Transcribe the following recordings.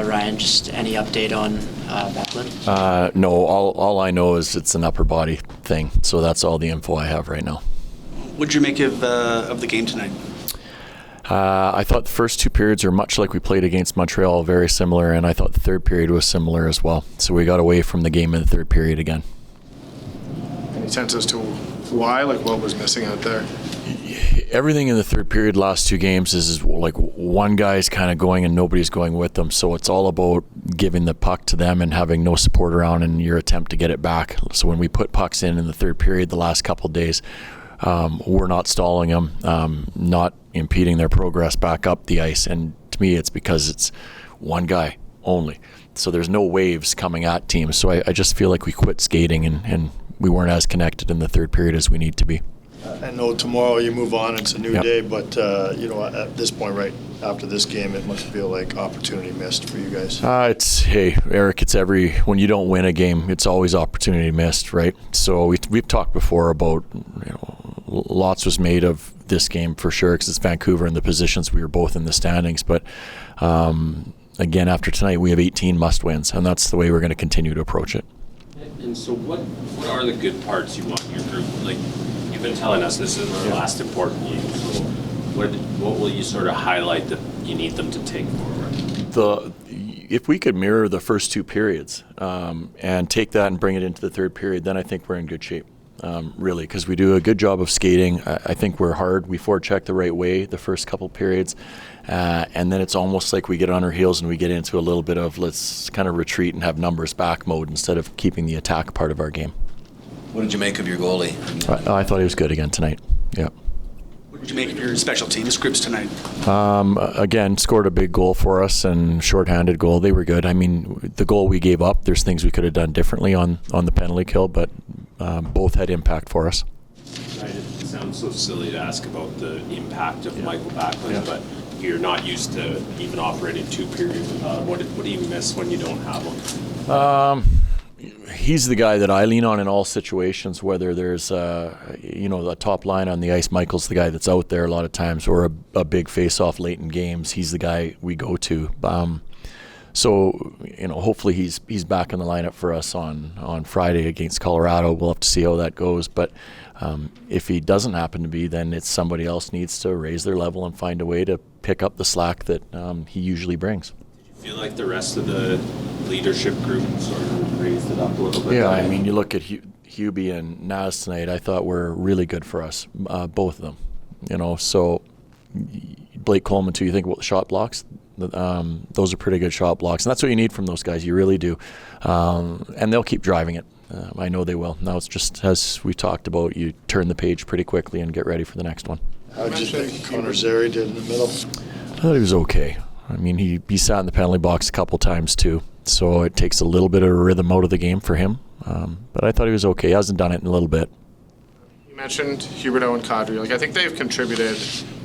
Ryan, just any update on Backlund? No, all I know is it's an upper body thing, so that's all the info I have right now. What did you make of the game tonight? I thought the first two periods are much like we played against Montreal, very similar, and I thought the third period was similar as well. So we got away from the game in the third period again. Any sense as to why? Like, what was missing out there? Everything in the third period, last two games, is like one guy's kind of going and nobody's going with them. So it's all about giving the puck to them and having no support around in your attempt to get it back. So when we put pucks in the third period the last couple of days, we're not stalling them, not impeding their progress back up the ice. And to me, it's because it's one guy only. So there's no waves coming at teams. So I just feel like we quit skating and we weren't as connected in the third period as we need to be. I know tomorrow you move on, it's a new Yep. day, but at this point, right after this game, it must feel like opportunity missed for you guys. Hey, Eric, when you don't win a game, it's always opportunity missed, right? So we've talked before about, lots was made of this game for sure because it's Vancouver and the positions we were both in the standings. But again, after tonight, we have 18 must-wins, and that's the way we're going to continue to approach it. And so what are the good parts you want in your group? Like, you've been telling us this is our last important game. So what will you sort of highlight that you need them to take forward? If we could mirror the first two periods and take that and bring it into the third period, then I think we're in good shape, really, because we do a good job of skating. I think we're hard. We forecheck the right way the first couple periods, and then it's almost like we get on our heels and we get into a little bit of let's kind of retreat and have numbers back mode instead of keeping the attack part of our game. What did you make of your goalie? I thought he was good again tonight. Yeah. What did you make of your special teams scripts tonight? Again, scored a big goal for us and shorthanded goal. They were good. I mean, the goal we gave up, there's things we could have done differently on the penalty kill, but both had impact for us. It sounds so silly to ask about the impact of Michael Backlund, but you're not used to even operating two periods without him. What do you miss when you don't have him? He's the guy that I lean on in all situations, whether there's the top line on the ice. Michael's the guy that's out there a lot of times, or a big face-off late in games. He's the guy we go to. So hopefully he's back in the lineup for us on Friday against Colorado. We'll have to see how that goes. But if he doesn't happen to be, then it's somebody else needs to raise their level and find a way to pick up the slack that he usually brings. Feel like the rest of the leadership group sort of raised it up a little bit? Yeah, I mean, you look at Hubie and Naz tonight, I thought were really good for us, both of them. So Blake Coleman, too, you think about the shot blocks? Those are pretty good shot blocks, and that's what you need from those guys, you really do. And they'll keep driving it. I know they will. Now it's just, as we talked about, you turn the page pretty quickly and get ready for the next one. How did you think Connor Zary did in the middle? I thought he was okay. I mean, he sat in the penalty box a couple times too, so it takes a little bit of a rhythm out of the game for him. But I thought he was okay. He hasn't done it in a little bit. You mentioned Huberdeau and Kadri. I think they've contributed,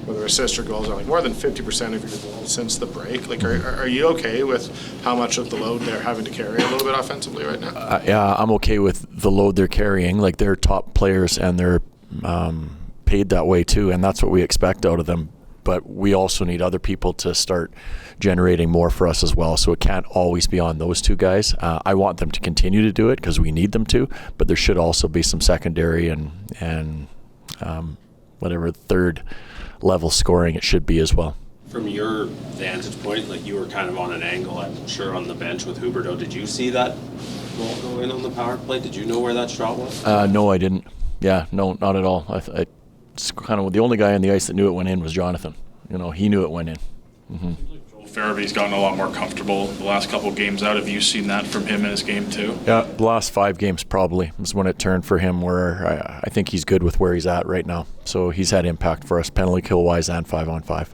whether assists or goals, on more than 50% of your goals since the break. Are you okay with how much of the load they're having to carry a little bit offensively right now? Yeah, I'm okay with the load they're carrying. Like, they're top players and they're paid that way too, and that's what we expect out of them. But we also need other people to start generating more for us as well. So it can't always be on those two guys. I want them to continue to do it because we need them to, but there should also be some secondary and whatever third level scoring it should be as well. From your vantage point, like, you were kind of on an angle, I'm sure, on the bench with Huberdeau. Did you see that goal go in on the power play? Did you know where that shot was? No, I didn't. Yeah, no, not at all. It's kind of the only guy on the ice that knew it went in was Jonathan. He knew it went in. Mm-hmm. Farabee's gotten a lot more comfortable the last couple of games out. Have you seen that from him in his game too? Yeah, the last 5 games probably is when it turned for him, where I think he's good with where he's at right now. So he's had impact for us penalty kill wise and 5-on-5.